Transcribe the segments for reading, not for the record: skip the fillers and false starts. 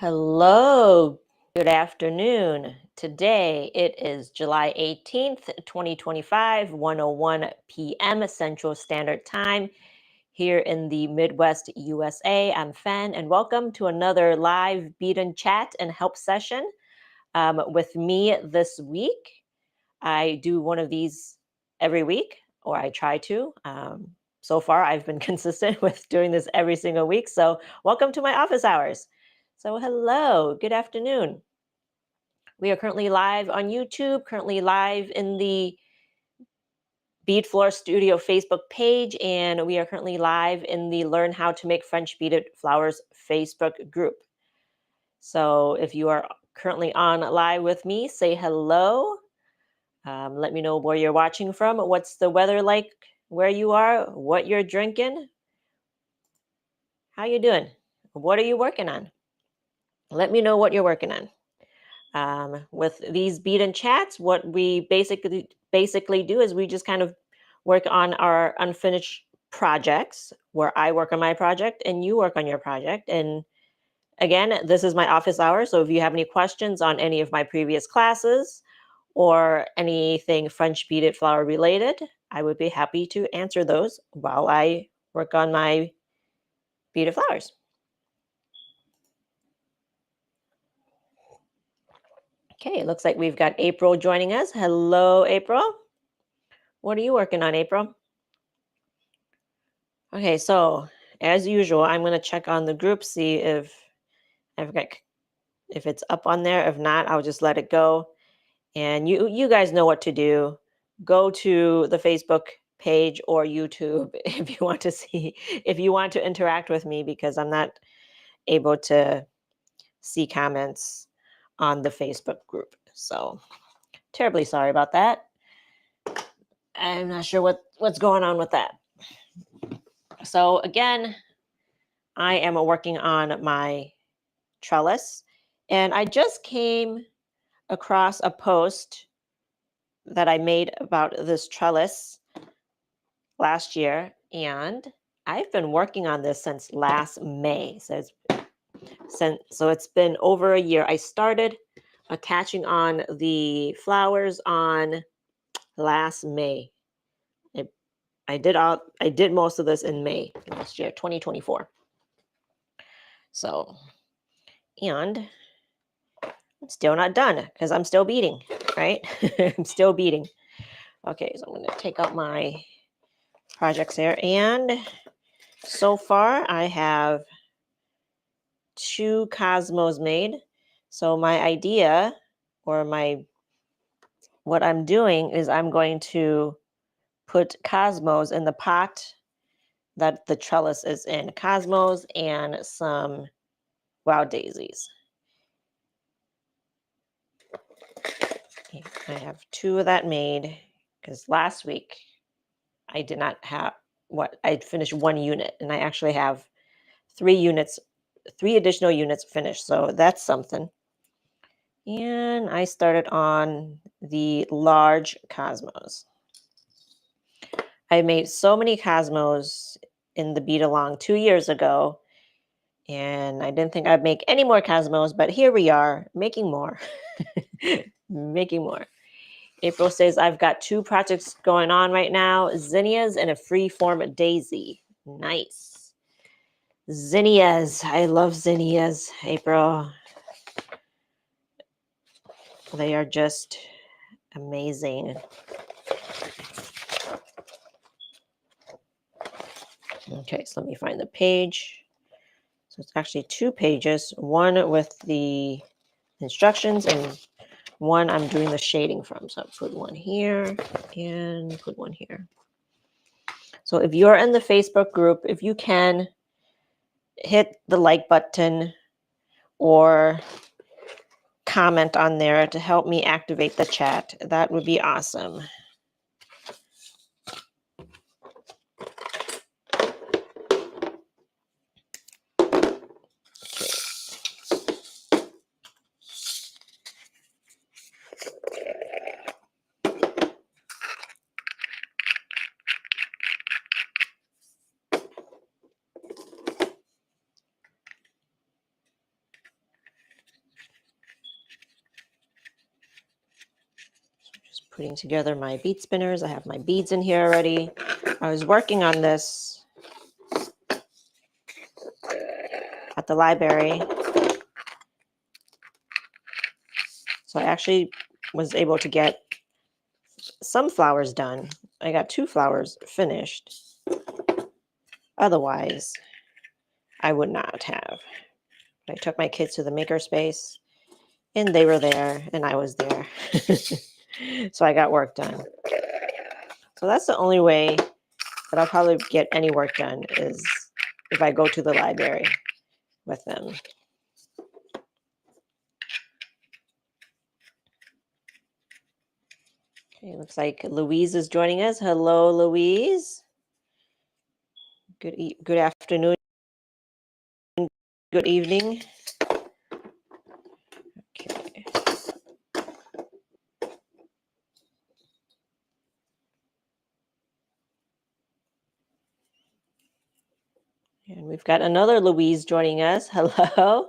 Hello, good afternoon. Today it is July 18th, 2025, 1:01 p.m. Central Standard Time here in the Midwest USA. I'm Fen, and welcome to another live Bead Chat and Help session with me this week. I do one of these every week, or I try to. So far, I've been consistent with doing this every single week. So, welcome to my office hours. So, hello, good afternoon. We are currently live on YouTube, currently live in the Bead Floor Studio Facebook page, and we are currently live in the Learn How to Make French Beaded Flowers Facebook group. So, if you are currently on live with me, say hello. Let me know where you're watching from. What's the weather like where you are? What you're drinking? How you doing? What are you working on? Let me know what you're working on. With these Bead Chats, what we basically do is we just kind of work on our unfinished projects, where I work on my project and you work on your project. And again, this is my office hour. So if you have any questions on any of my previous classes, or anything French beaded flower related, I would be happy to answer those while I work on my beaded flowers. Okay, it looks like we've got April joining us. Hello, April. What are you working on, April? Okay, so as usual, I'm going to check on the group, see if it's up on there. If not, I'll just let it go. And you guys know what to do. Go to the Facebook page or YouTube if you want to interact with me, because I'm not able to see comments on the Facebook group. So terribly sorry about that. I'm not sure what's going on with that. So again, I am working on my trellis, and I just came across a post that I made about this trellis last year, and I've been working on this since last May. So it's been over a year. I started attaching on the flowers on last May. I did most of this in May last year, 2024. So, and I'm still not done because I'm still beading, right? I'm still beading. Okay, so I'm going to take out my projects here, and so far I have 2 cosmos made. So my idea, or what I'm doing is I'm going to put cosmos in the pot that the trellis is in. Cosmos and some wild daisies. I have 2 of that made because last week I did not have I finished 1 unit, and I actually have 3 additional units finished. So that's something. And I started on the large cosmos. I made so many cosmos in the Bead Along 2 years ago, and I didn't think I'd make any more cosmos, but here we are making more. Making more. April says, I've got 2 projects going on right now, zinnias and a free-form daisy. Nice. Zinnias. I love zinnias, April. They are just amazing. Okay, so let me find the page. So it's actually 2 pages, one with the instructions and one I'm doing the shading from. So I'll put one here and put one here. So if you're in the Facebook group, if you can, hit the like button or comment on there to help me activate the chat. That would be awesome. putting together my bead spinners. I have my beads in here already. I was working on this at the library. So I actually was able to get some flowers done. I got 2 flowers finished. Otherwise, I would not have. I took my kids to the makerspace and they were there and I was there. So I got work done. So that's the only way that I'll probably get any work done is if I go to the library with them. Okay, looks like Louise is joining us. Hello, Louise. Good afternoon. Good evening. Okay. And we've got another Louise joining us. Hello.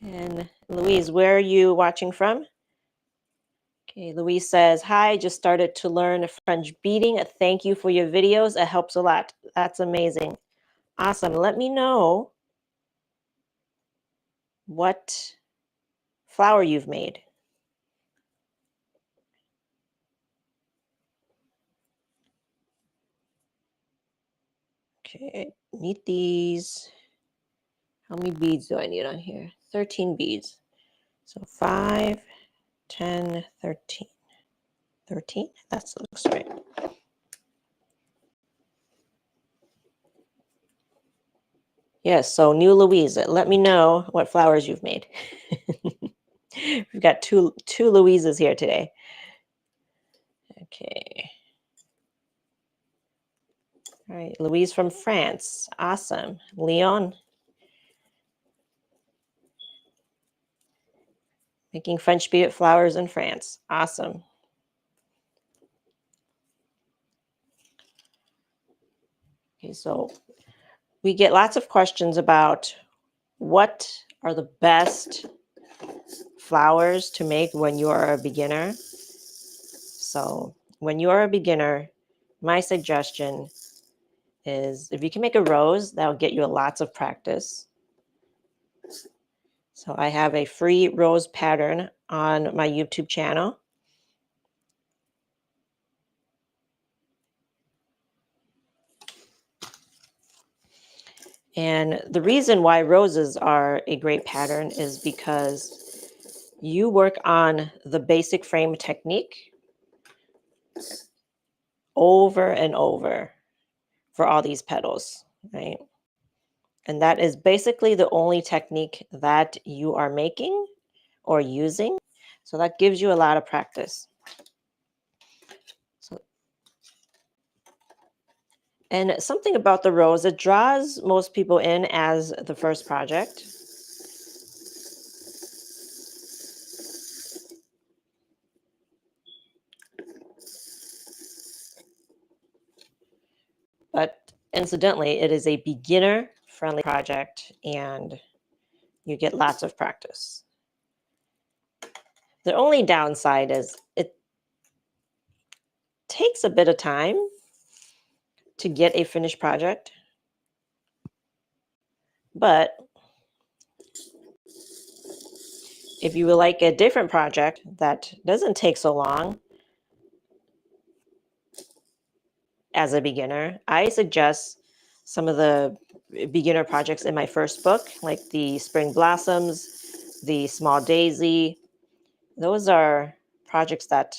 And Louise, where are you watching from? Okay, Louise says, hi, just started to learn French beading. Thank you for your videos. It helps a lot. That's amazing. Awesome. Let me know what flower you've made. Okay, need these. How many beads do I need on here? 13 beads. So 5, 10, 13. 13? That looks right. Yes, so new Louise, let me know what flowers you've made. We've got two Louises here today. Okay. All right, Louise from France. Awesome. Leon. Making French beaded flowers in France. Awesome. Okay, so we get lots of questions about what are the best flowers to make when you are a beginner. So when you are a beginner, my suggestion is if you can make a rose, that'll get you lots of practice. So I have a free rose pattern on my YouTube channel. And the reason why roses are a great pattern is because you work on the basic frame technique over and over for all these petals, right? And that is basically the only technique that you are making or using. So that gives you a lot of practice. So, and something about the rose, it draws most people in as the first project. But incidentally, it is a beginner-friendly project and you get lots of practice. The only downside is it takes a bit of time to get a finished project. But if you would like a different project that doesn't take so long as a beginner, I suggest some of the beginner projects in my first book, like the Spring Blossoms, the Small Daisy. Those are projects that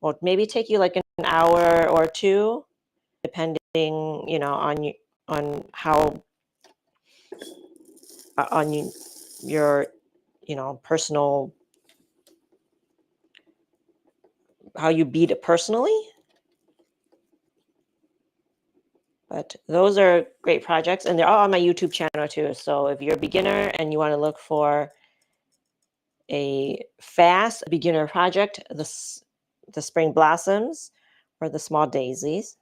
will maybe take you like an hour or two, depending, on how on your, personal, how you beat it personally. But those are great projects, and they're all on my YouTube channel too. So if you're a beginner and you want to look for a fast beginner project, the Spring Blossoms or the Small Daisies.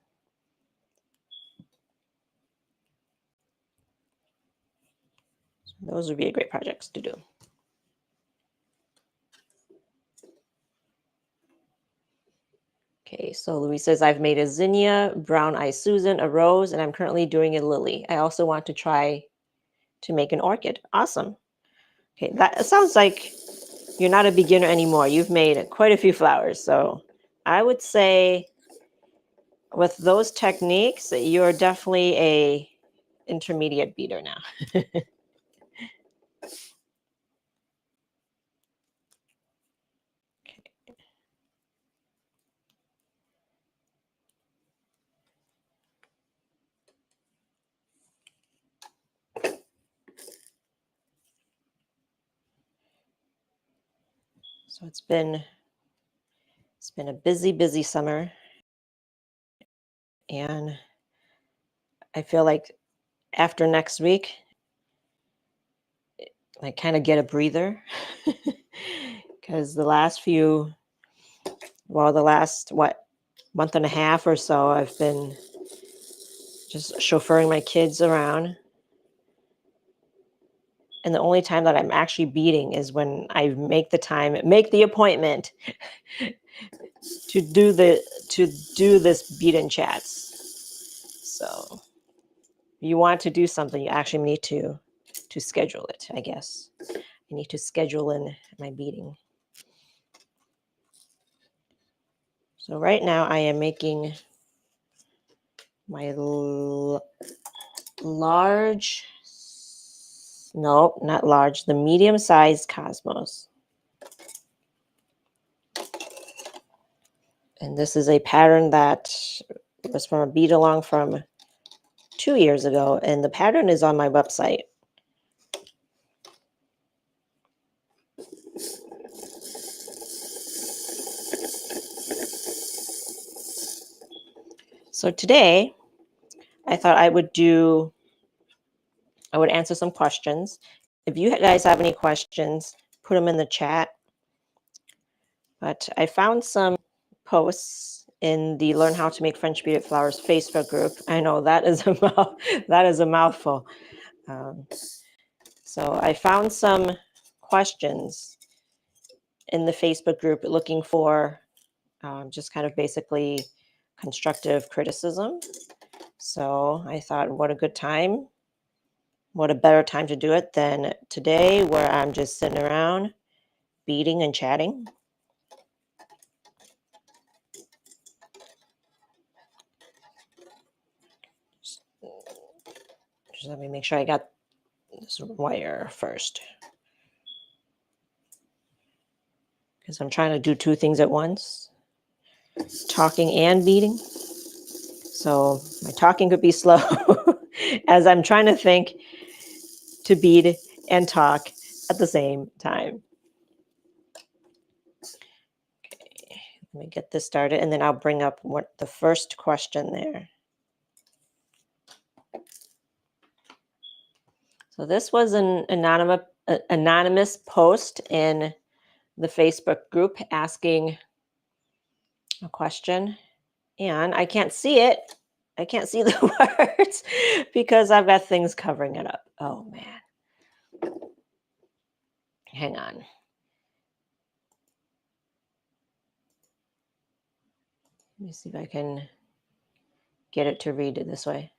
Those would be great projects to do. Okay, so Louise says, I've made a zinnia, brown eye Susan, a rose, and I'm currently doing a lily. I also want to try to make an orchid. Awesome. Okay, that sounds like you're not a beginner anymore. You've made quite a few flowers. So I would say with those techniques, you're definitely a intermediate beater now. So it's been a busy summer, and I feel like after next week, I kind of get a breather because the last month and a half or so, I've been just chauffeuring my kids around. And the only time that I'm actually beading is when I make the appointment to do this bead and chats. So you want to do something, you actually need to schedule it, I guess. I need to schedule in my beading. So right now I am making my large, no, not large, the medium-sized cosmos. And this is a pattern that was from a bead along from 2 years ago, and the pattern is on my website. So today, I thought I would answer some questions. If you guys have any questions, put them in the chat. But I found some posts in the Learn How to Make French Beaded Flowers Facebook group. I know that is a mouthful. So I found some questions in the Facebook group looking for just kind of basically constructive criticism. So I thought, what a better time to do it than today, where I'm just sitting around beading and chatting. Just let me make sure I got this wire first, because I'm trying to do two things at once, talking and beading. So my talking could be slow as I'm trying to think to bead and talk at the same time. Okay, let me get this started, and then I'll bring up the first question there. So this was an anonymous post in the Facebook group asking a question, and I can't see it. I can't see the words because I've got things covering it up. Oh man. Hang on. Let me see if I can get it to read it this way.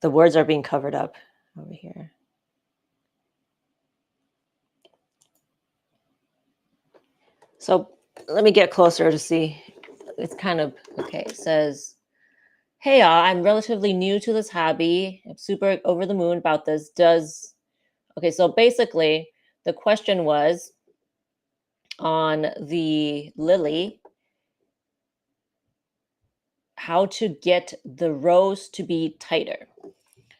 The words are being covered up over here. So let me get closer to see. It's kind of okay. It says, hey y'all, I'm relatively new to this hobby. I'm super over the moon about this. Okay, so basically the question was on the lily, how to get the rows to be tighter.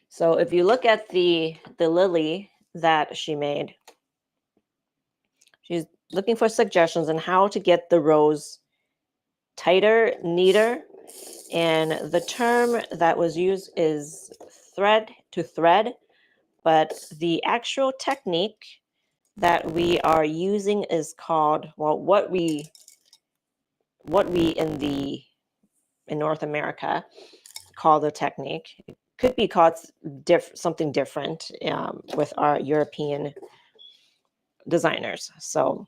So if you look at the lily that she made, she's looking for suggestions on how to get the rows tighter, neater. And the term that was used is thread to thread, but the actual technique that we are using is called, well, what we in in North America call the technique. It could be called something different with our European designers. So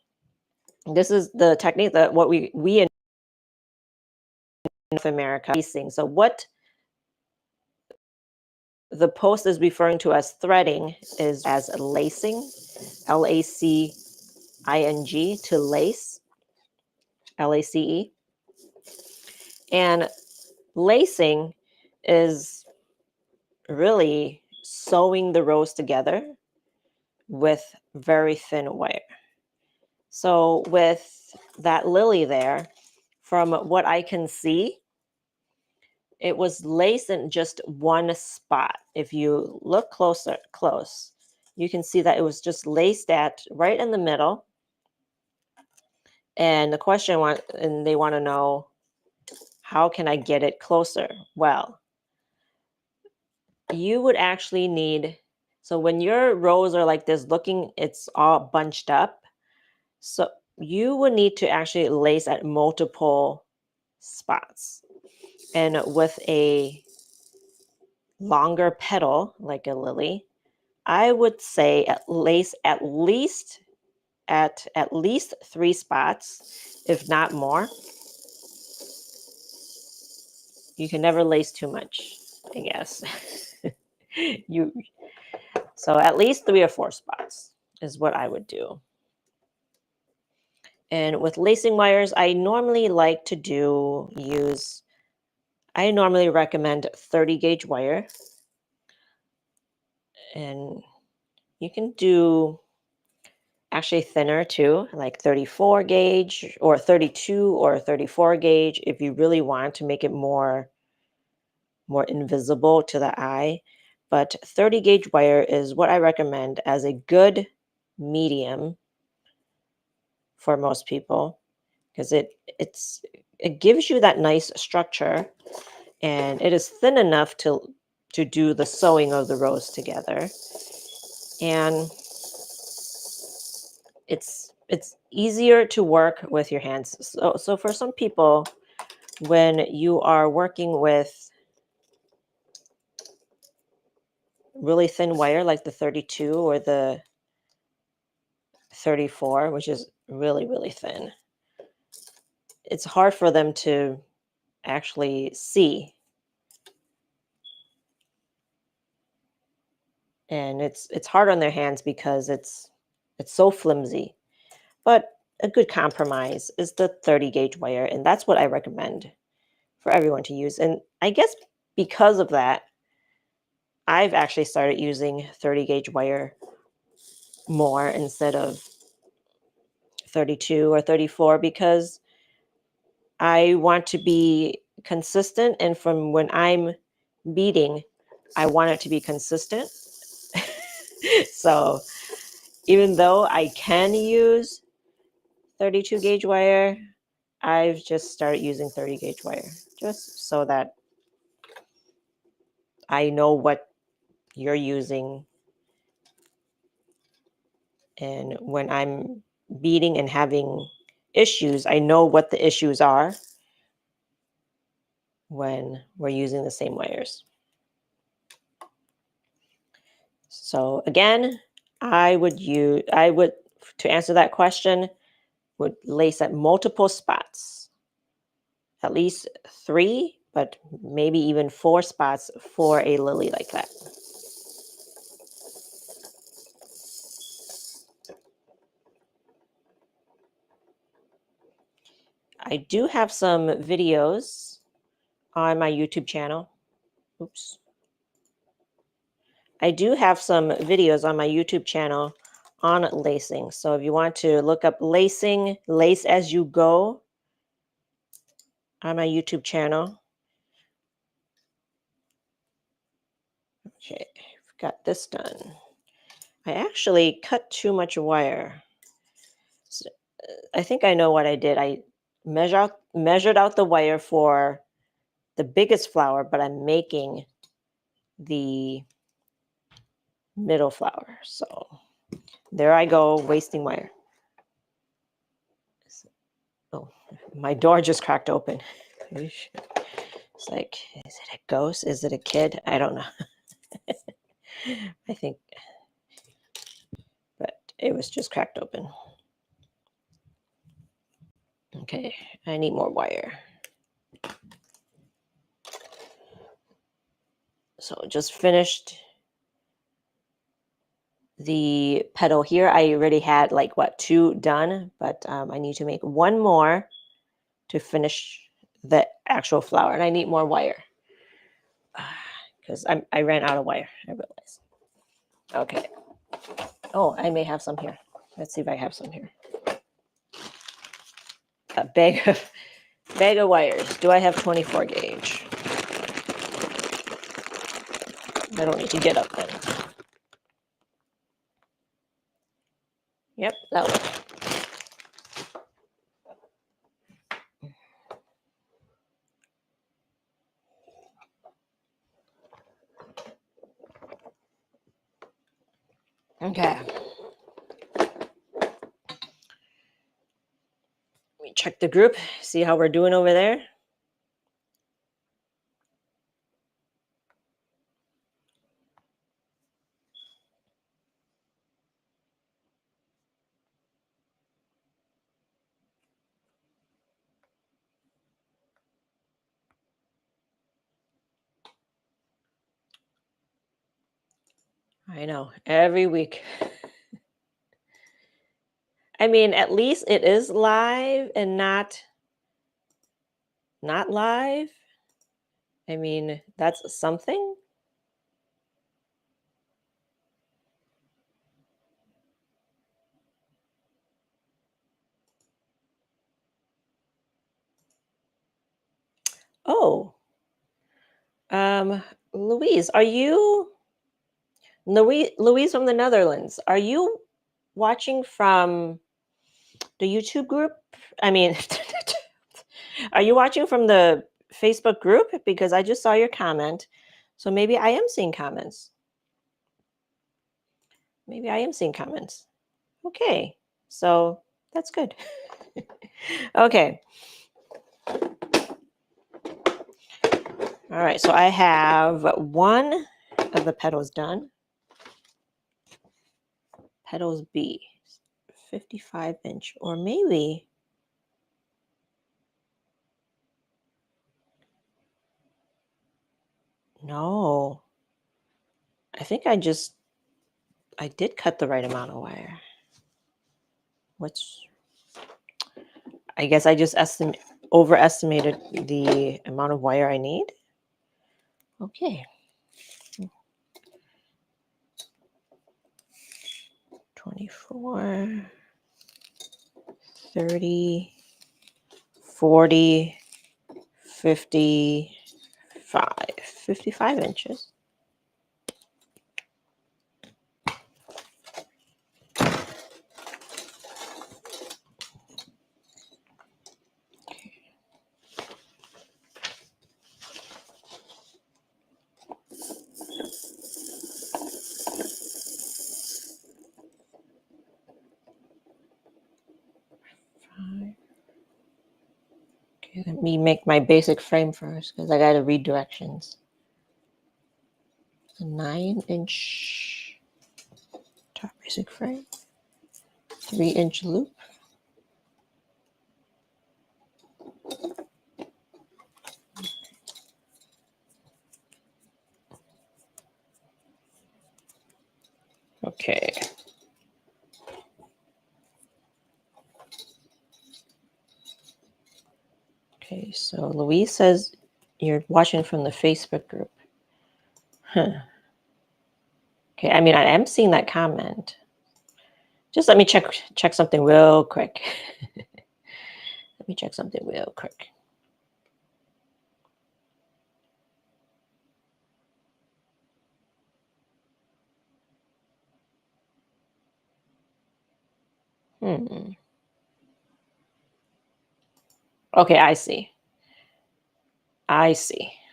this is the technique that what we in North America facing. So what the post is referring to as threading is as lacing, LACING, to lace, LACE. And lacing is really sewing the rows together with very thin wire. So with that lily there, from what I can see, it was laced in just one spot. If you look close, you can see that it was just laced at right in the middle. And the question and they want to know, how can I get it closer? Well, you would actually need, so when your rows are like this looking, it's all bunched up. So you would need to actually lace at multiple spots. And with a longer petal, like a lily, I would say lace at least 3 spots, if not more. You can never lace too much, I guess. So at least 3 or 4 spots is what I would do. And with lacing wires, I normally recommend 30 gauge wire. And you can do actually thinner too, like 34 gauge or 32 or 34 gauge if you really want to make it more invisible to the eye. But 30 gauge wire is what I recommend as a good medium for most people, because it gives you that nice structure, and it is thin enough to do the sewing of the rows together. And it's easier to work with your hands. So for some people, when you are working with really thin wire like the 32 or the 34, which is really, really thin, it's hard for them to actually see. And it's hard on their hands because it's so flimsy. But a good compromise is the 30 gauge wire, and that's what I recommend for everyone to use. And I guess because of that, I've actually started using 30 gauge wire more instead of 32 or 34, because I want to be consistent. And from when I'm beading, I want it to be consistent. So even though I can use 32 gauge wire, I've just started using 30 gauge wire just so that I know what you're using. And when I'm beading and having issues, I know what the issues are when we're using the same wires. So again, to answer that question, would lace at multiple spots, at least 3, but maybe even 4 spots for a lily like that. I do have some videos on my YouTube channel. Oops. I do have some videos on my YouTube channel on lacing. So if you want to look up lacing, lace as you go on my YouTube channel. Okay, I've got this done. I actually cut too much wire. So, I think I know what I did. I measured out the wire for the biggest flower, but I'm making the middle flower. So there I go, wasting wire. Oh, my door just cracked open. It's like, is it a ghost? Is it a kid? I don't know. I think, but it was just cracked open. Okay, I need more wire. So just finished the petal here. I already had like what, 2 done, but I need to make 1 more to finish the actual flower, and I need more wire because I ran out of wire. I realized. Okay. Oh, I may have some here. Let's see if I have some here. A bag of wires. Do I have 24 gauge? I don't need to get up then. Yep, that works. Okay. Let me check the group, see how we're doing over there. I know, every week. I mean, at least it is live and not live. I mean, that's something. Oh, Louise, are you Louise from the Netherlands? Are you watching from the YouTube group? I mean, are you watching from the Facebook group? Because I just saw your comment. So maybe I am seeing comments. Maybe I am seeing comments. Okay. So that's good. Okay. All right. So I have 1 of the petals done. Petals B, 55-inch, or maybe. No. I think I did cut the right amount of wire. I guess I just overestimated the amount of wire I need. Okay. 24, 30, 40, 55 inches. Okay, let me make my basic frame first because I got to read directions. A 9-inch top basic frame, 3-inch loop. Okay. Okay, so Louise says you're watching from the Facebook group. Huh. Okay, I mean, I am seeing that comment. Just let me check something real quick. Let me check something real quick. Okay, I see.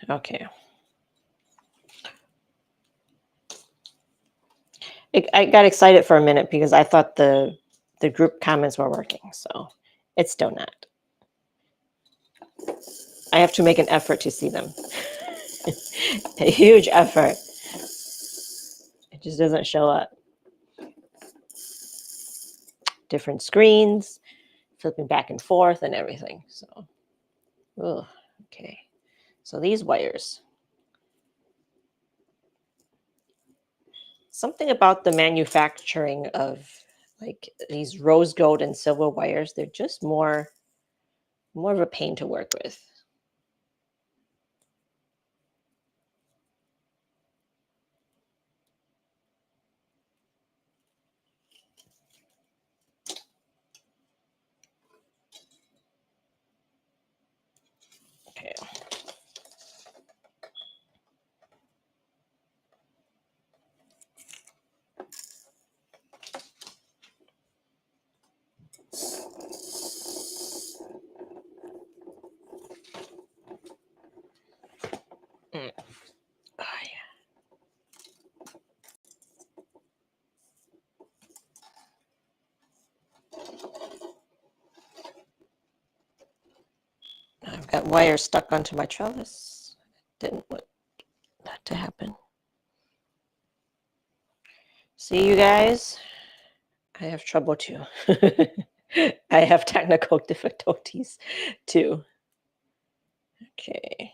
Okay. I got excited for a minute because I thought the group comments were working, so it's still not. I have to make an effort to see them. A huge effort. It just doesn't show up. Different screens, flipping back and forth and everything. So, ugh, okay. So these wires. Something about the manufacturing of like these rose gold and silver wires, they're just more of a pain to work with. Okay. Mm. Oh, yeah. I've got wires stuck onto my trellis. Didn't want that to happen. See, you guys, I have trouble too. I have technical difficulties too. Okay.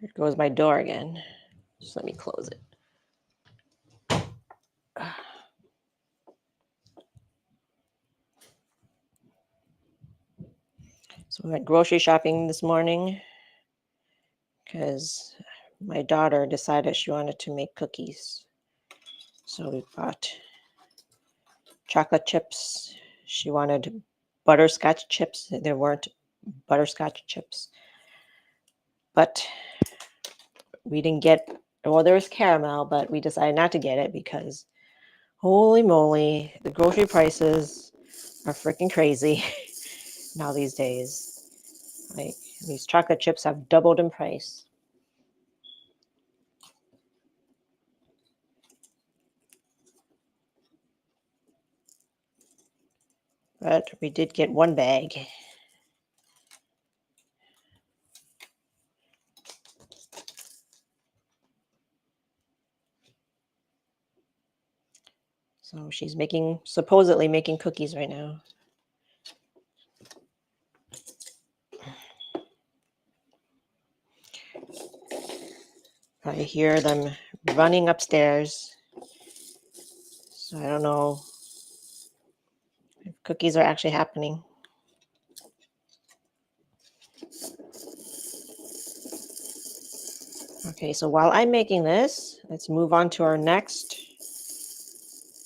There goes my door again. Just let me close it. So we went grocery shopping this morning because my daughter decided she wanted to make cookies. So we bought chocolate chips. She wanted butterscotch chips. There weren't butterscotch chips. But we didn't get, well, there was caramel, but we decided not to get it because holy moly, the grocery prices are freaking crazy now these days. Like these chocolate chips have doubled in price. But we did get one bag. So she's supposedly making cookies right now. I hear them running upstairs. So I don't know if cookies are actually happening. Okay, so while I'm making this, let's move on to our next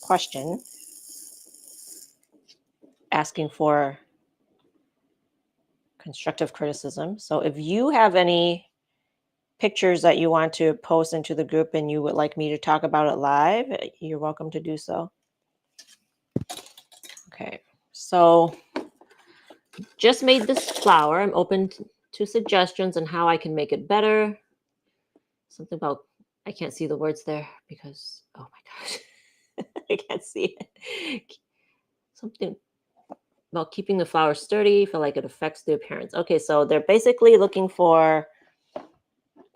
question, asking for constructive criticism. So if you have any pictures that you want to post into the group and you would like me to talk about it live, you're welcome to do so. Okay, so just made this flower. I'm open to suggestions on how I can make it better. Something about, I can't see the words there because, oh my gosh, I can't see it. Something about keeping the flower sturdy, feel like it affects the appearance. Okay, so they're basically looking for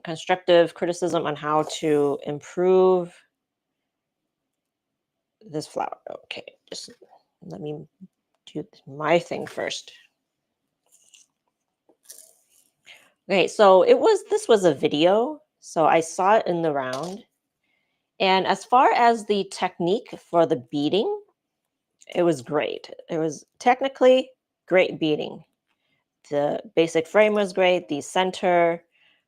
constructive criticism on how to improve this flower. Okay, just let me do my thing first. Okay, so this was a video, so I saw it in the round. And as far as the technique for the beading, it was great. It was technically great beading. The basic frame was great. The center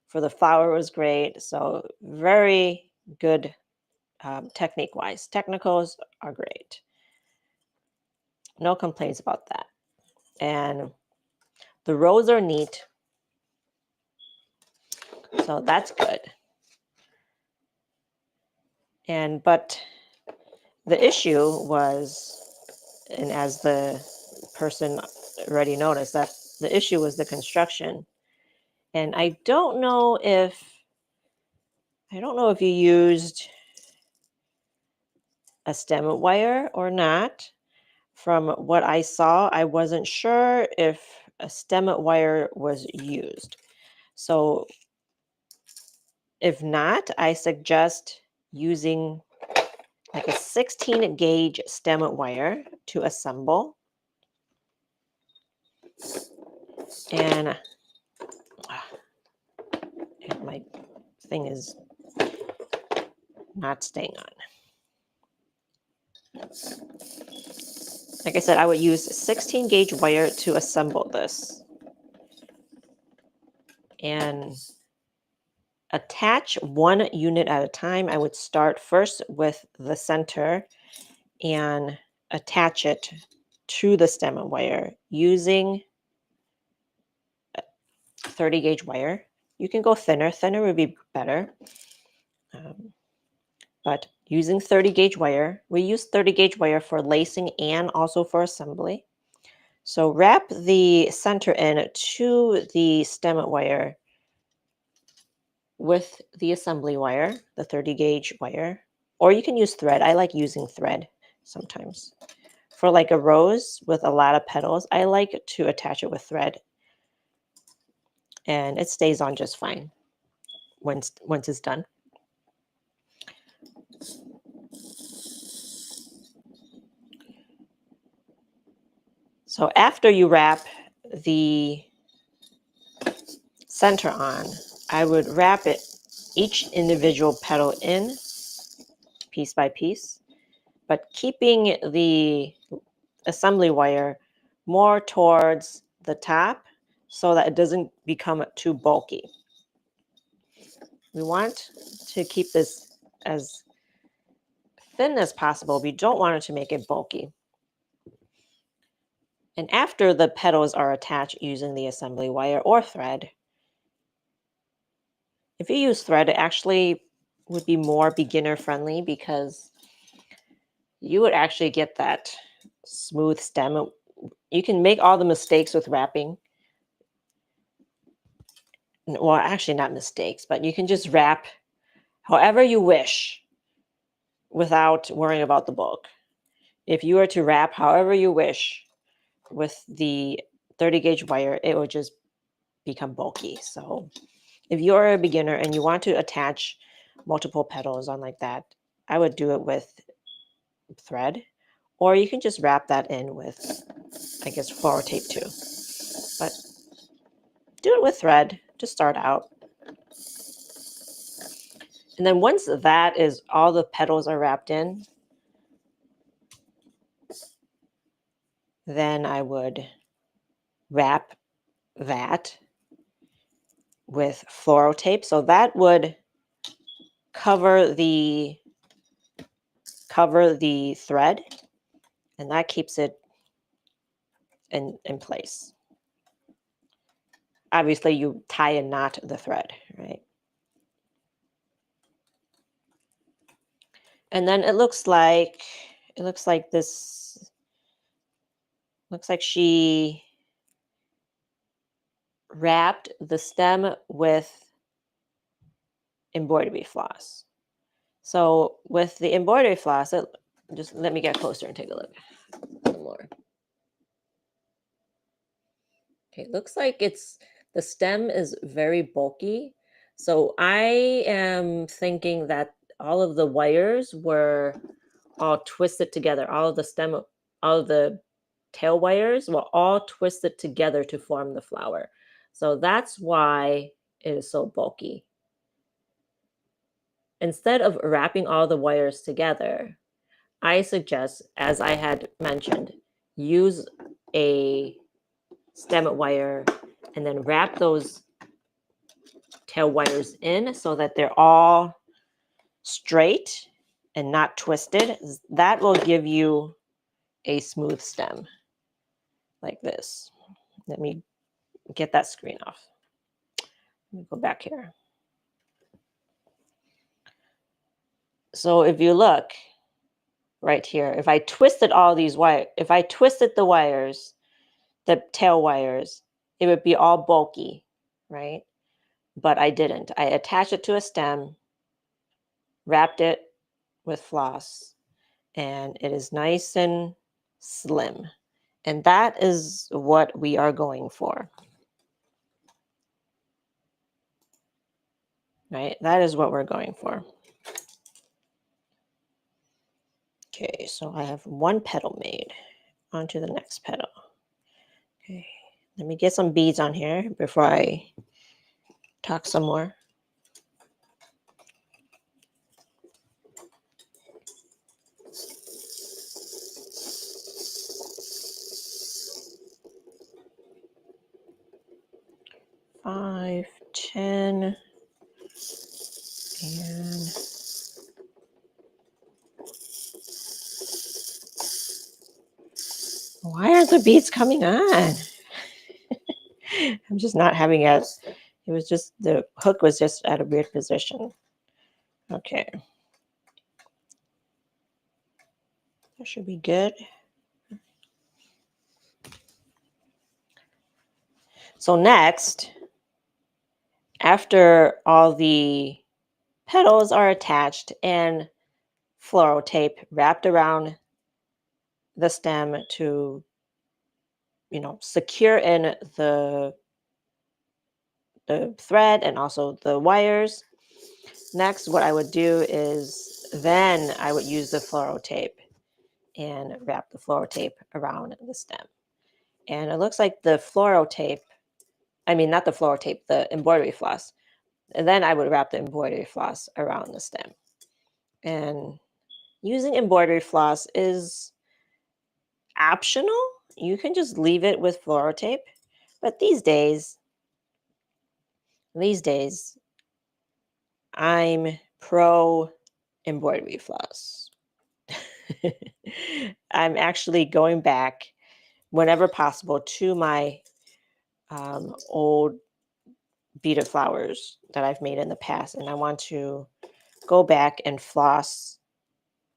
for the flower was great. So very good technique-wise. Technicals are great. No complaints about that. And the rows are neat. So that's good. But the issue was, and as the person already noticed, that The issue was the construction. And I don't know if you used a stem wire or not. From what I saw, I wasn't sure if a stem wire was used. So if not, I suggest using like a 16 gauge stem wire to assemble. And my thing is not staying on. Like I said, I would use 16 gauge wire to assemble this. And attach one unit at a time. I would start first with the center and attach it to the stem wire using 30 gauge wire. You can go thinner. Thinner would be better. But using 30 gauge wire, we use 30 gauge wire for lacing and also for assembly. So wrap the center in to the stem wire with the assembly wire, the 30 gauge wire, or you can use thread. I like using thread sometimes. For like a rose with a lot of petals, I like to attach it with thread, and it stays on just fine once it's done. So after you wrap the center on, I would wrap it each individual petal in piece by piece, but keeping the assembly wire more towards the top so that it doesn't become too bulky. We want to keep this as thin as possible. We don't want it to make it bulky. And after the petals are attached using the assembly wire or thread, if you use thread, it actually would be more beginner friendly because you would actually get that smooth stem. You can make all the mistakes with wrapping. Well, actually not mistakes, but you can just wrap however you wish without worrying about the bulk. If you were to wrap however you wish with the 30 gauge wire, it would just become bulky. So if you're a beginner and you want to attach multiple petals on like that, I would do it with thread, or you can just wrap that in with, I guess, floral tape too. But do it with thread to start out. And then once that is, all the petals are wrapped in, then I would wrap that with floral tape. So that would cover the thread, and that keeps it in place. Obviously, you tie and knot the thread, right? And then it looks like this. Looks like she wrapped the stem with embroidery floss. So with the embroidery floss, just let me get closer and take a look more. Okay, looks like the stem is very bulky. So I am thinking that all of the wires were all twisted together. All of the tail wires were all twisted together to form the flower. So that's why it is so bulky. Instead of wrapping all the wires together, I suggest, as I had mentioned, use a stem wire and then wrap those tail wires in so that they're all straight and not twisted. That will give you a smooth stem like this. Let me get that screen off. Let me go back here. So if you look right here, if I twisted the wires, the tail wires, it would be all bulky, right? But I didn't. I attached it to a stem, wrapped it with floss, and it is nice and slim. And that is what we are going for, right? That is what we're going for. Okay, so I have one petal made. On to the next petal. Okay, let me get some beads on here before I talk some more. Five, 10, and why aren't the beads coming on? I'm just not having it. It was just, the hook was just at a weird position. Okay. That should be good. So next, after all the petals are attached and floral tape wrapped around the stem to, secure in the thread and also the wires. Next, what I would do is then I would use the floral tape and wrap the floral tape around the stem. And it looks like the floral tape, I mean, not the floral tape, the embroidery floss. And then I would wrap the embroidery floss around the stem. And using embroidery floss is optional. You can just leave it with floral tape. But these days, I'm pro embroidery floss. I'm actually going back whenever possible to my old beaded flowers that I've made in the past, and I want to go back and floss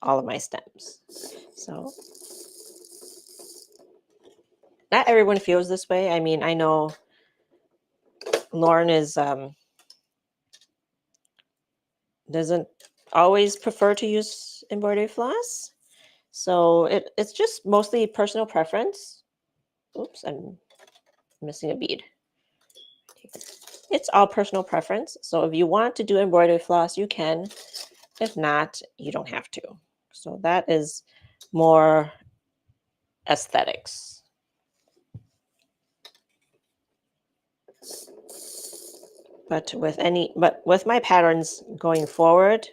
all of my stems. So not everyone feels this way. I mean, I know Lauren is doesn't always prefer to use embroidery floss. So it's just mostly personal preference. Oops, I'm missing a bead. It's all personal preference. So if you want to do embroidery floss, you can. If not, you don't have to. So that is more aesthetics. But with my patterns going forward,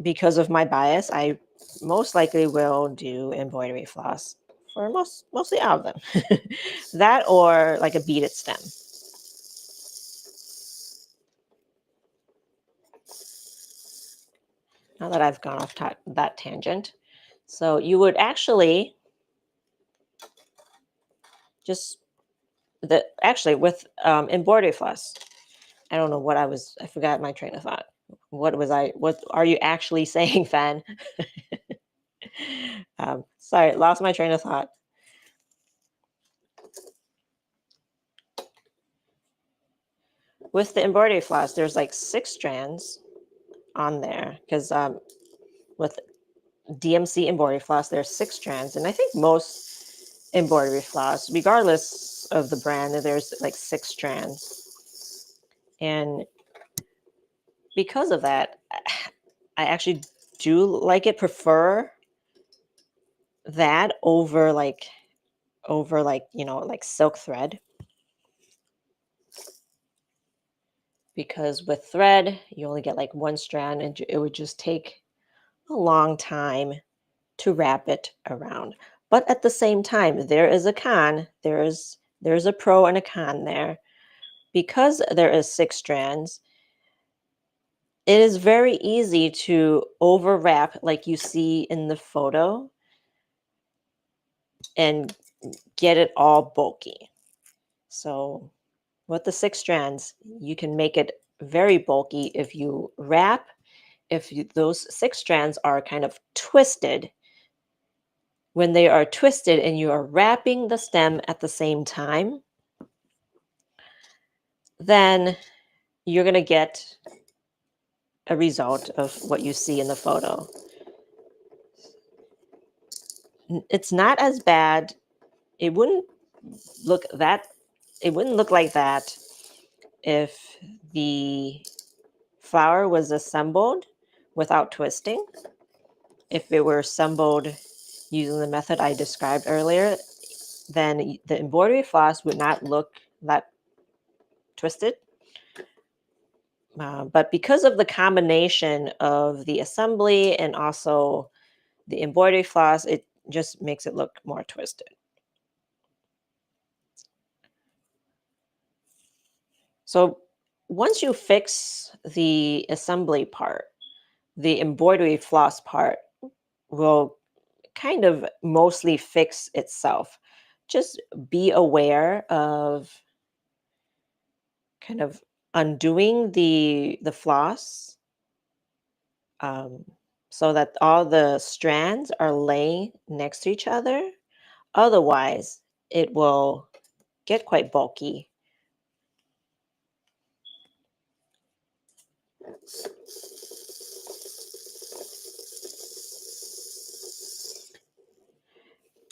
because of my bias, I most likely will do embroidery floss for mostly all of them. That or like a beaded stem. Now that I've gone off that tangent. So you would actually just with embroidery floss. I don't know what I forgot my train of thought. What are you actually saying, Fan? Sorry, lost my train of thought. With the embroidery floss, there's like 6 strands on there because with DMC embroidery floss, there's 6 strands, and I think most embroidery floss, regardless of the brand, there's like 6 strands. And because of that, I actually do prefer that over like silk thread, because with thread you only get like 1 strand and it would just take a long time to wrap it around. But at the same time, there is a con. There's a pro and a con there. Because there is 6 strands, it is very easy to overwrap like you see in the photo and get it all bulky. So with the 6 strands, you can make it very bulky if you wrap. If those 6 strands are kind of twisted, when they are twisted and you are wrapping the stem at the same time, then you're going to get a result of what you see in the photo. It's not as bad. It wouldn't look like that if the flower was assembled without twisting. If it were assembled using the method I described earlier, then the embroidery floss would not look that twisted. But because of the combination of the assembly and also the embroidery floss, it just makes it look more twisted. So once you fix the assembly part, the embroidery floss part will kind of mostly fix itself. Just be aware of kind of undoing the floss, um, so that all the strands are laying next to each other. Otherwise, it will get quite bulky.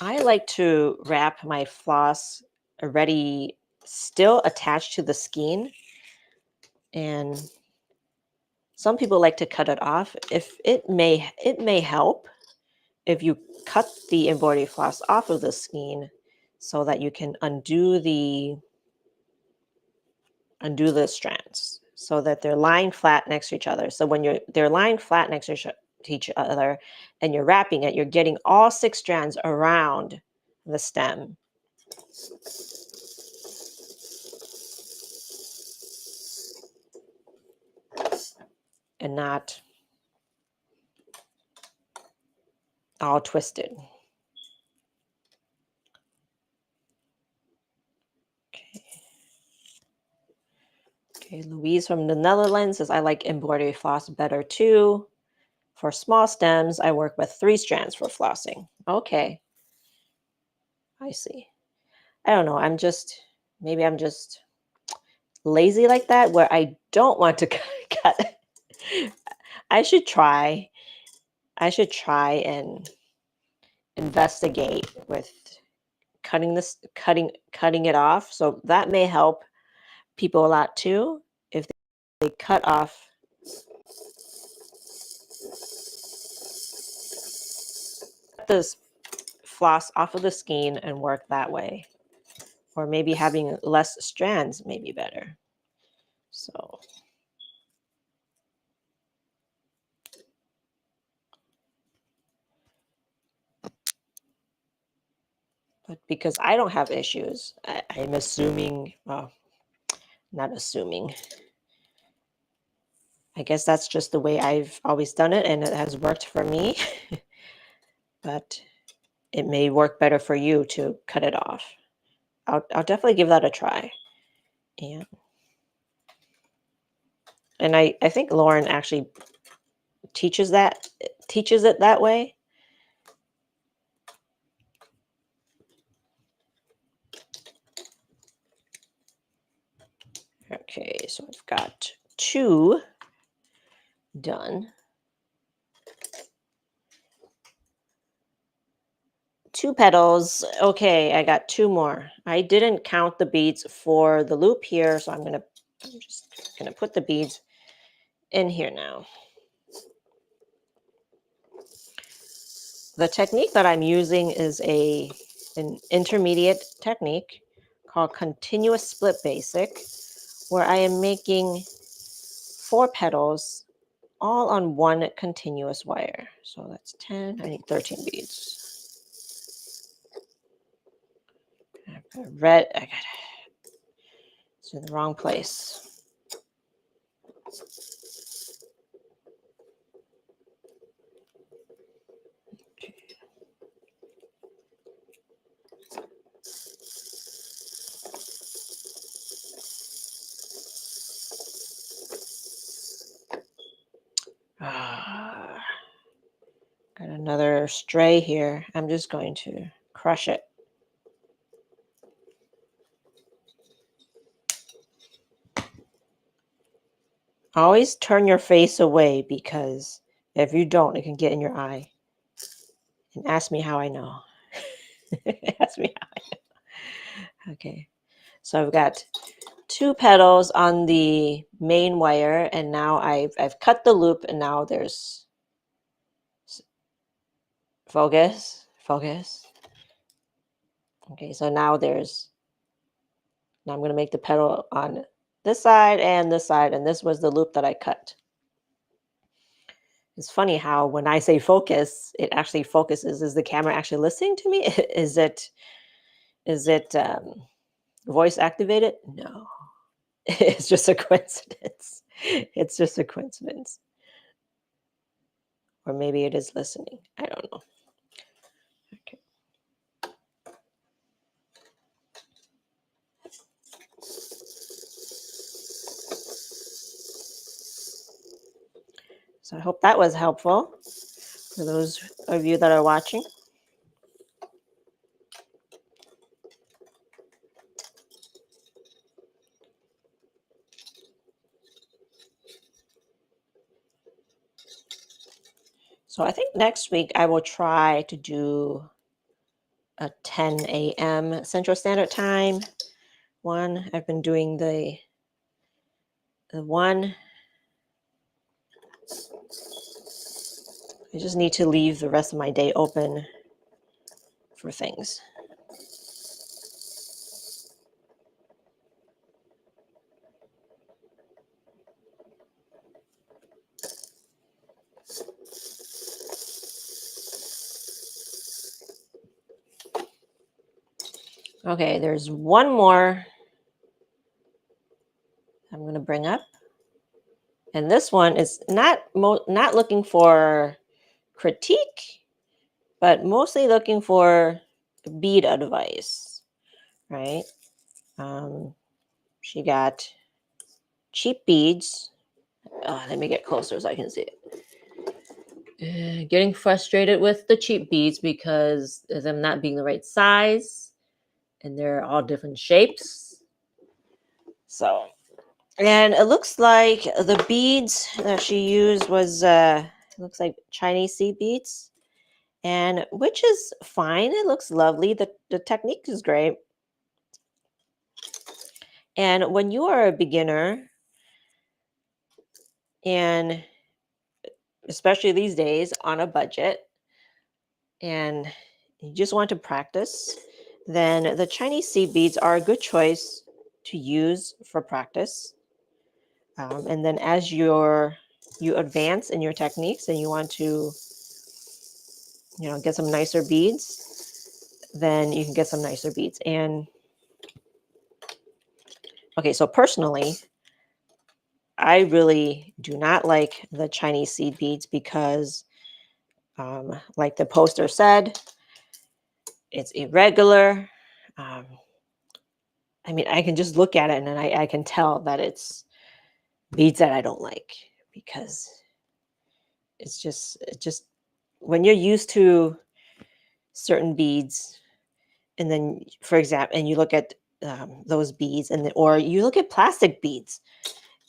I like to wrap my floss already still attached to the skein, and some people like to cut it off. If it may help if you cut the embroidery floss off of the skein so that you can undo the strands so that they're lying flat next to each other. So when they're lying flat next to each other and you're wrapping it, you're getting all 6 strands around the stem. And not all twisted. Okay. Okay, Louise from the Netherlands says, I like embroidery floss better too. For small stems, I work with 3 strands for flossing. Okay, I see. I don't know. Maybe I'm just lazy like that where I don't want to cut. I should try. I should try and investigate with cutting it off. So that may help people a lot too if they cut off this floss off of the skein and work that way. Or maybe having less strands may be better. So, but because I don't have issues, I'm assuming, well, not assuming. I guess that's just the way I've always done it and it has worked for me. But it may work better for you to cut it off. I'll definitely give that a try. Yeah. And I think Lauren actually teaches it that way. Okay, so I've got 2 done. 2 petals. Okay, I got 2 more. I didn't count the beads for the loop here, so I'm just gonna put the beads in here now. The technique that I'm using is an intermediate technique called continuous split basic, where I am making 4 petals all on one continuous wire. So that's 10, I need 13 beads. Red, I got it. It's in the wrong place. Got another stray here. I'm just going to crush it. Always turn your face away, because if you don't, it can get in your eye. And ask me how I know. Ask me how I know. Okay. So I've got 2 petals on the main wire, and now I've cut the loop, and now there's focus. Okay, so now I'm going to make the petal on this side and this side, and this was the loop that I cut. It's funny how when I say focus, it actually focuses. Is the camera actually listening to me? Is it voice activated? No. It's just a coincidence. It's just a coincidence. Or maybe it is listening. I don't know. Okay. So I hope that was helpful for those of you that are watching. So I think next week I will try to do a 10 a.m. Central Standard Time one. I've been doing the one. I just need to leave the rest of my day open for things. Okay, there's one more I'm going to bring up. And this one is not looking for critique, but mostly looking for bead advice, right? She got cheap beads. Let me get closer so I can see it. Getting frustrated with the cheap beads because of them not being the right size, and they're all different shapes. So, and it looks like the beads that she used was looks like Chinese seed beads, and which is fine. It looks lovely. The technique is great. And when you are a beginner, and especially these days on a budget, and you just want to practice, then the Chinese seed beads are a good choice to use for practice. And then as you advance in your techniques and you want to, get some nicer beads, then you can get some nicer beads. And okay, so personally, I really do not like the Chinese seed beads because, like the poster said, it's irregular. I mean, I can just look at it and then I can tell that it's beads that I don't like, because it just when you're used to certain beads, and then for example, and you look at those beads, or you look at plastic beads,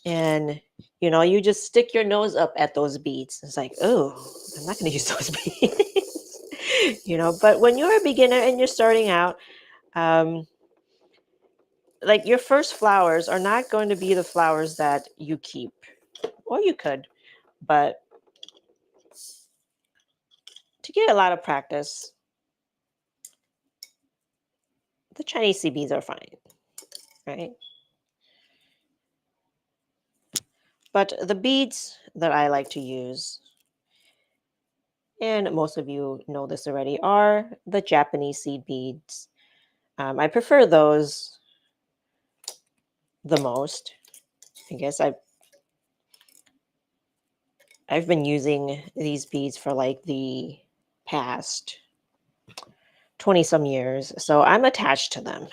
and you just stick your nose up at those beads. It's like, oh, I'm not going to use those beads. But when you're a beginner and you're starting out, like your first flowers are not going to be the flowers that you keep, or you could, but to get a lot of practice, the Chinese sea beads are fine, right? But the beads that I like to use, and most of you know this already, are the Japanese seed beads. I prefer those the most. I guess I've been using these beads for like the past 20 some years, so I'm attached to them.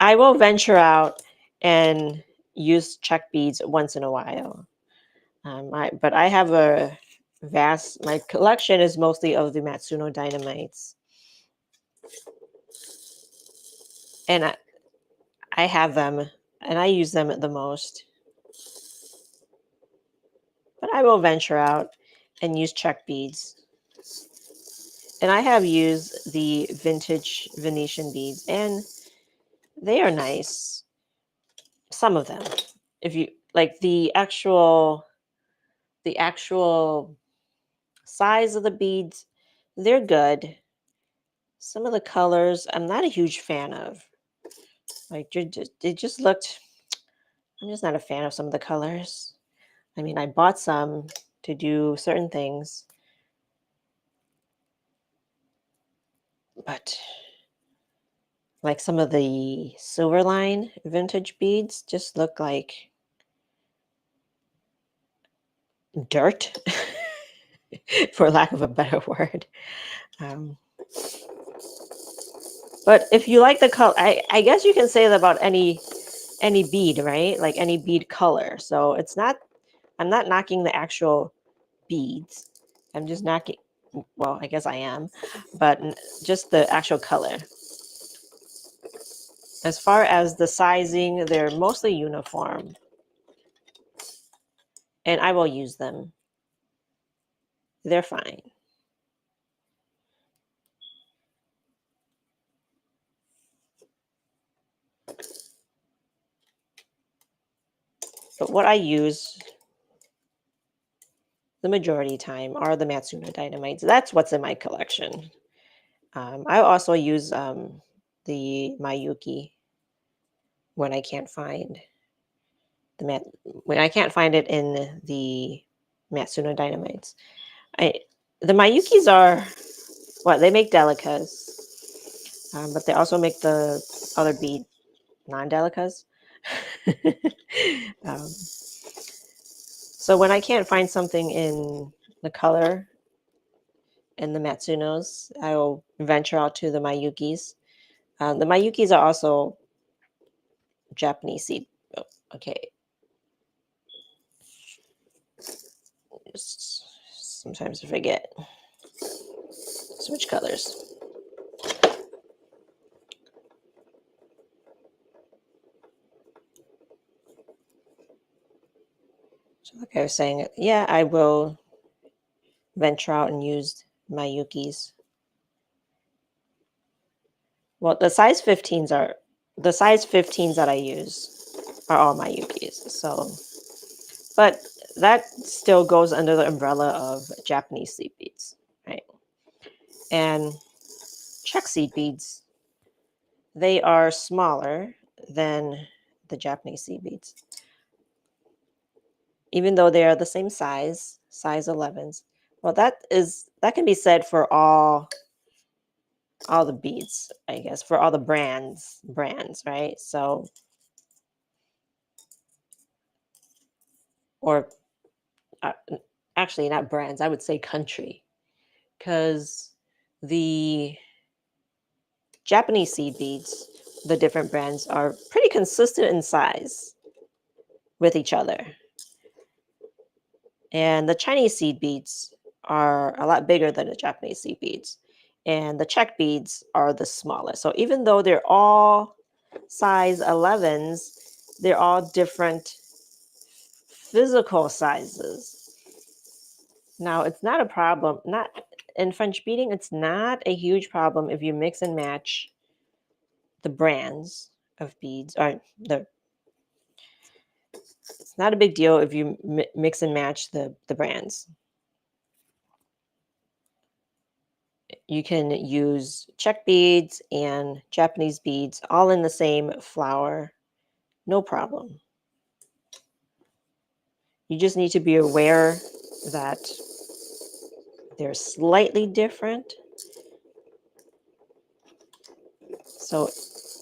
I will venture out and use check beads once in a while. But I have a my collection is mostly of the Matsuno Dynamites. And I have them and I use them the most. But I will venture out and use check beads. And I have used the vintage Venetian beads, and they are nice. Some of them. If you like the actual size of the beads, they're good. Some of the colors I'm not a huge fan of. Like it just looked, I'm just not a fan of some of the colors. I mean, I bought some to do certain things, but like some of the Silverline vintage beads just look like dirt, for lack of a better word. Um, but if you like the color, I guess you can say that about any bead, right? Like any bead color. So it's not, I'm not knocking the actual beads. I'm just knocking, well, I guess I am, but just the actual color. As far as the sizing, they're mostly uniform, and I will use them. They're fine. But what I use the majority time are the Matsuno Dynamites. That's what's in my collection. I also use the Mayuki when I can't find when I can't find it in the Matsuno Dynamites. I The Mayukis are what they make delicas, but they also make the other bead non-delicas. um, so when I can't find something in the color in the Matsunos, I will venture out to the Mayukis. The Mayukis are also Japanese seed. Oh, okay, sometimes I forget. Switch colors. So like I was saying, yeah, I will venture out and use Mayukis. Well, the size 15s that I use are all Mayukis. So, but that still goes under the umbrella of Japanese seed beads, right? And Czech seed beads, they are smaller than the Japanese seed beads, even though they are the same size 11s. Well, that can be said for all the beads, I guess, for all the brands, right? So, or uh, actually not brands, I would say country, because the Japanese seed beads, the different brands are pretty consistent in size with each other. And the Chinese seed beads are a lot bigger than the Japanese seed beads. And the Czech beads are the smallest. So even though they're all size 11s, they're all different physical sizes. Now, it's not a problem. Not in French beading, it's not a huge problem if you mix and match the brands of beads. Or it's not a big deal if you mix and match the brands. You can use Czech beads and Japanese beads all in the same flower, no problem. You just need to be aware that they're slightly different. So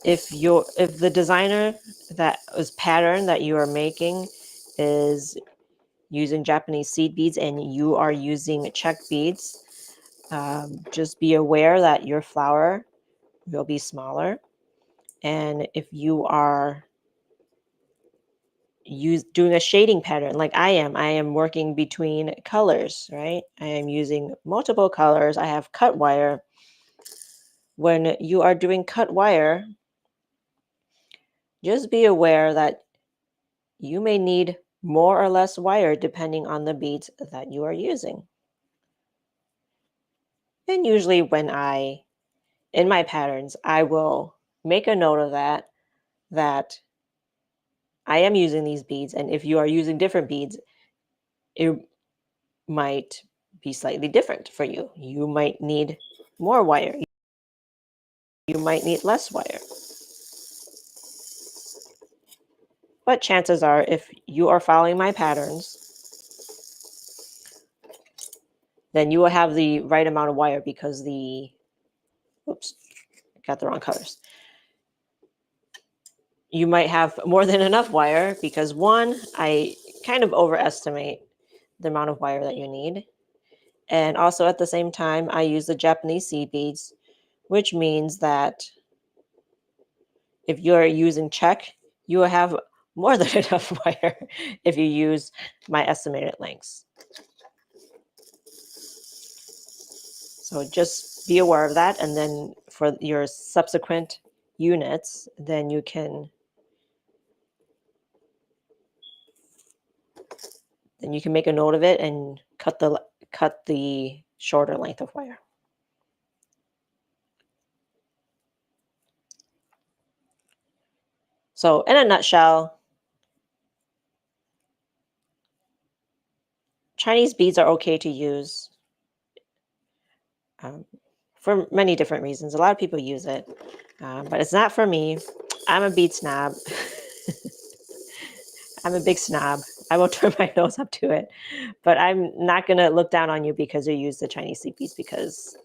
if the designer that was pattern that you are making is using Japanese seed beads and you are using Czech beads, just be aware that your flower will be smaller. And if you are doing a shading pattern like I am working between colors, right? I am using multiple colors. I have cut wire. When you are doing cut wire, just be aware that you may need more or less wire depending on the beads that you are using. And usually in my patterns, I will make a note of that I am using these beads. And if you are using different beads, it might be slightly different for you. You might need more wire. You might need less wire. But chances are, if you are following my patterns, then you will have the right amount of wire because oops, I got the wrong colors. You might have more than enough wire because one, I kind of overestimate the amount of wire that you need. And also at the same time, I use the Japanese seed beads, which means that if you're using check, you will have more than enough wire if you use my estimated lengths. So just be aware of that. And then for your subsequent units, then you can make a note of it and cut the shorter length of wire. So in a nutshell, Chinese beads are okay to use um, for many different reasons. A lot of people use it, but it's not for me. I'm a bead snob. I'm a big snob. I will turn my nose up to it, but I'm not going to look down on you because you use the Chinese seed beads because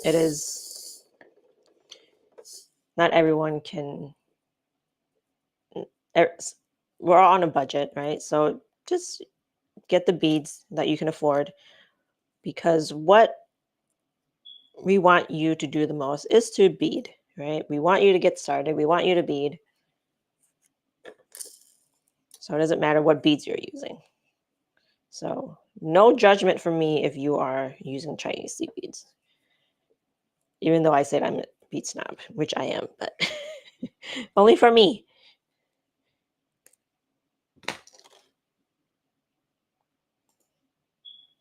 it is not everyone can. We're all on a budget, right? So just get the beads that you can afford because what we want you to do the most is to bead, right? We want you to get started. We want you to bead. So it doesn't matter what beads you're using. So no judgment from me if you are using Chinese seed beads. Even though I said I'm a bead snob, which I am, but only for me.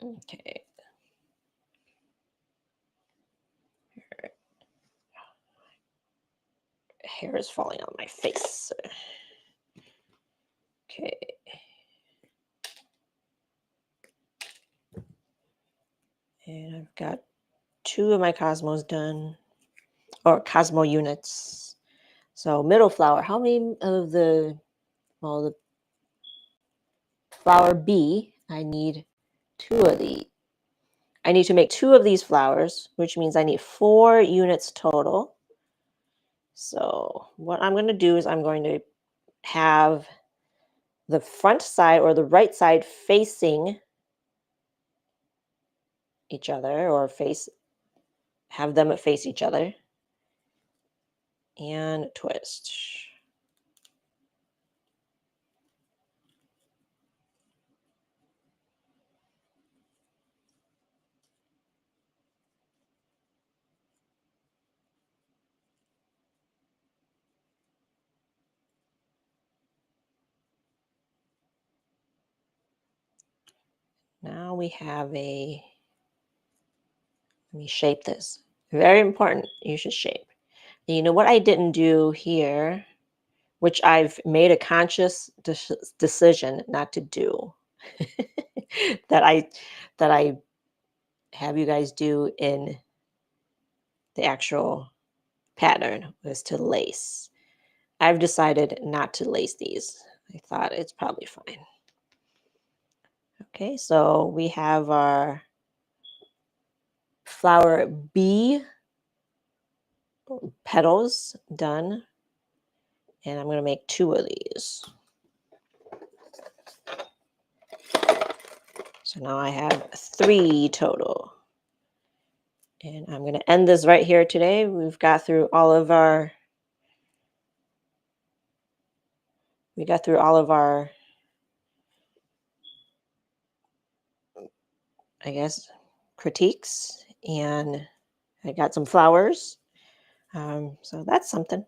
Okay. Hair is falling on my face. Okay. And I've got 2 of my Cosmos done, or Cosmo units. So middle flower, how many of the flower B, I need 2 of these. I need to make 2 of these flowers, which means I need 4 units total. So what I'm going to do is I'm going to have the front side or the right side facing each other, or have them face each other, and twist. Now we have let me shape this. Very important, you should shape. And you know what I didn't do here, which I've made a conscious decision not to do, that I have you guys do in the actual pattern, was to lace. I've decided not to lace these. I thought it's probably fine. Okay, so we have our flower B petals done, and I'm going to make 2 of these. So now I have 3 total. And I'm going to end this right here today. We've got through all of our we got through all of our, I guess, critiques, and I got some flowers. So that's something.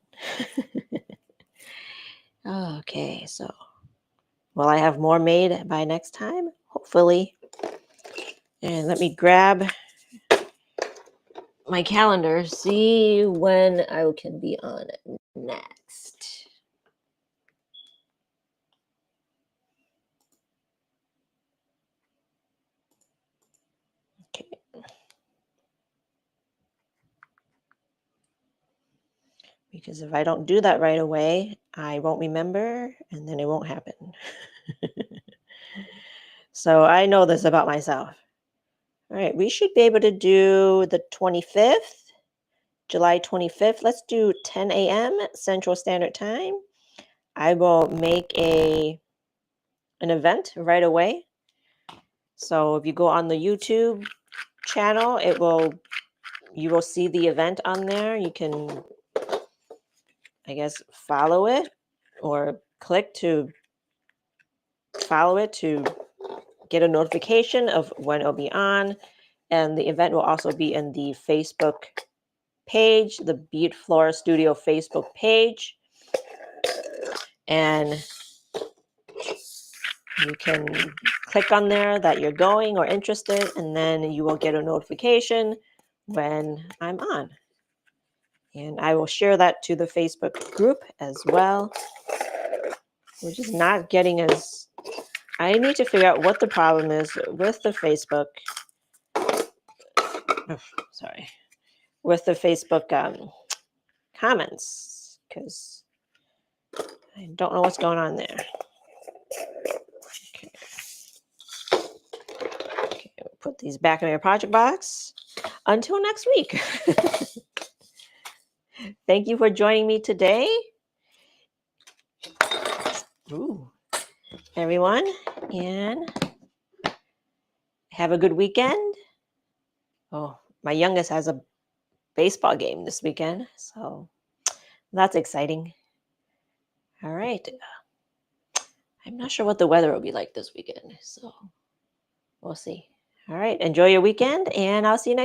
Okay, so will I have more made by next time? Hopefully. And let me grab my calendar, see when I can be on next. Okay. Because if I don't do that right away, I won't remember and then it won't happen. So I know this about myself. All right, we should be able to do the 25th, July 25th. Let's do 10 a.m. Central Standard Time. I will make an event right away. So if you go on the YouTube channel, you will see the event on there. You can, I guess, follow it or click to follow it to get a notification of when it'll be on. And the event will also be in the Facebook page, the Bead Flora Studio Facebook page. And you can click on there that you're going or interested, and then you will get a notification when I'm on. And I will share that to the Facebook group as well. We're just not getting as, I need to figure out what the problem is with the Facebook. Oh, sorry. With the Facebook comments, because I don't know what's going on there. Okay, put these back in my project box. Until next week. Thank you for joining me today. Ooh, everyone, and have a good weekend. Oh, my youngest has a baseball game this weekend, so that's exciting. All right. I'm not sure what the weather will be like this weekend, so we'll see. All right. Enjoy your weekend, and I'll see you next